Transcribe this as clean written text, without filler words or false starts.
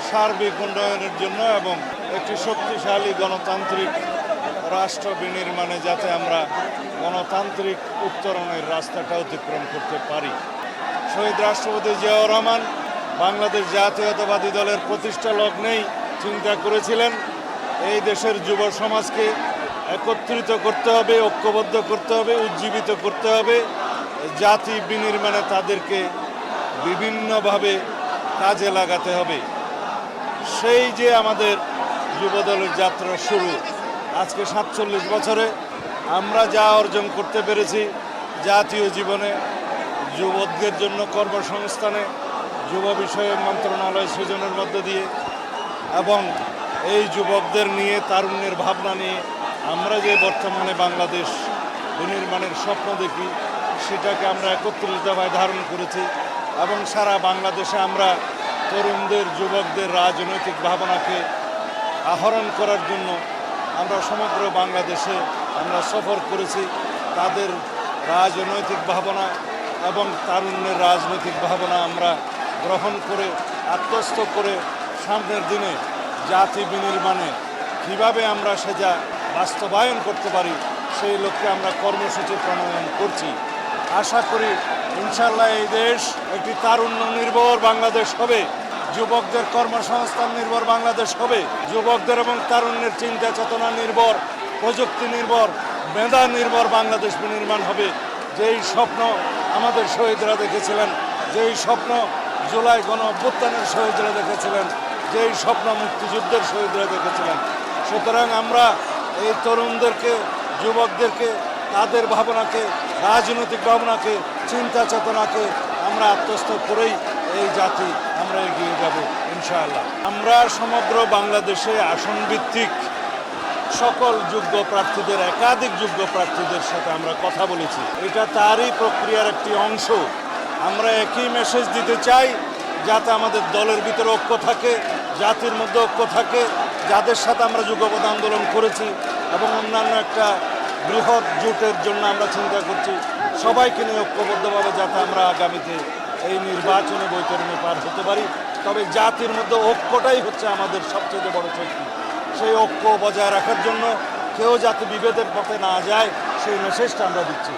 সার্বিক উন্নয়নের জন্য এবং একটি শক্তিশালী গণতান্ত্রিক রাষ্ট্র বিনির্মাণে যাতে আমরা গণতান্ত্রিক উত্তরণের রাস্তাটা অতিক্রম করতে পারি। শহীদ রাষ্ট্রপতি জিয়াউর রহমান বাংলাদেশ জাতীয়তাবাদী দলের প্রতিষ্ঠা লগ্নেই চিন্তা করেছিলেন এই দেশের যুব সমাজকে একত্রিত করতে হবে, ঐক্যবদ্ধ করতে হবে, উজ্জীবিত করতে হবে, জাতি বিনির্মাণে তাদেরকে বিভিন্নভাবে কাজে লাগাতে হবে। সেই যে আমাদের যুবদলের যাত্রা শুরু, আজকে ৪৭ বছরে আমরা যা অর্জন করতে পেরেছি জাতীয় জীবনে, যুবকদের জন্য কর্মসংস্থানে, যুব বিষয়ে মন্ত্রণালয় সৃজনের মধ্য দিয়ে এবং এই যুবকদের নিয়ে তারুণ্যের ভাবনা নিয়ে আমরা যে বর্তমানে বাংলাদেশ বিনির্মাণের স্বপ্ন দেখি সেটাকে আমরা একত্রিতভাবে ধারণ করেছি এবং সারা বাংলাদেশে আমরা তরুণদের, যুবকদের রাজনৈতিক ভাবনাকে আহরণ করার জন্য আমরা সমগ্র বাংলাদেশে আমরা সফর করেছি। তাদের রাজনৈতিক ভাবনা এবং তারুণ্যের রাজনৈতিক ভাবনা আমরা গ্রহণ করে আত্মস্থ করে সামনের দিনে জাতি বিনির্মাণে কীভাবে আমরা সেটা বাস্তবায়ন করতে পারি সেই লক্ষ্যে আমরা কর্মসূচি প্রণয়ন করছি। আশা করি ইনশাল্লাহ এই দেশ একটি তারুণ্য নির্ভর বাংলাদেশ হবে, যুবকদের কর্মসংস্থান নির্ভর বাংলাদেশ হবে, যুবকদের এবং তারুণ্যের চিন্তা চেতনা নির্ভর, প্রযুক্তি নির্ভর, মেধা নির্ভর বাংলাদেশ বিনির্মাণ হবে। যেই স্বপ্ন আমাদের শহীদরা দেখেছিলেন, যেই স্বপ্ন জুলাই গণ অভ্যুত্থানের শহীদরা দেখেছিলেন, যেই স্বপ্ন মুক্তিযুদ্ধের শহীদরা দেখেছিলেন। সুতরাং আমরা এই তরুণদেরকে, যুবকদেরকে, তাদের ভাবনাকে, রাজনৈতিক ভাবনাকে, চিন্তা চেতনাকে আমরা আত্মস্থ করেই এই জাতি আমরা এগিয়ে যাব ইনশাআল্লাহ। আমরা সমগ্র বাংলাদেশে আসনভিত্তিক সকল যোগ্য প্রার্থীদের, একাধিক যোগ্য প্রার্থীদের সাথে আমরা কথা বলেছি। এটা তারই প্রক্রিয়ার একটি অংশ। আমরা একই মেসেজ দিতে চাই যাতে আমাদের দলের ভিতরে ঐক্য থাকে, জাতির মধ্যে ঐক্য থাকে, যাদের সাথে আমরা যুগপৎ আন্দোলন করেছি এবং অন্যান্য একটা বৃহৎ জোটের জন্য আমরা চিন্তা করছি, সবাইকে নিয়ে ঐক্যবদ্ধভাবে যাতে আমরা আগামীতে এই নির্বাচনে বৈতরণে পার হতে পারি। তবে জাতির মধ্যে ঐক্যটাই হচ্ছে আমাদের সবচেয়ে বড় শক্তি। সেই ঐক্য বজায় রাখার জন্য কেউ যাতে বিভেদের পথে না যায় সেই মেসেজটা আমরা দিচ্ছি।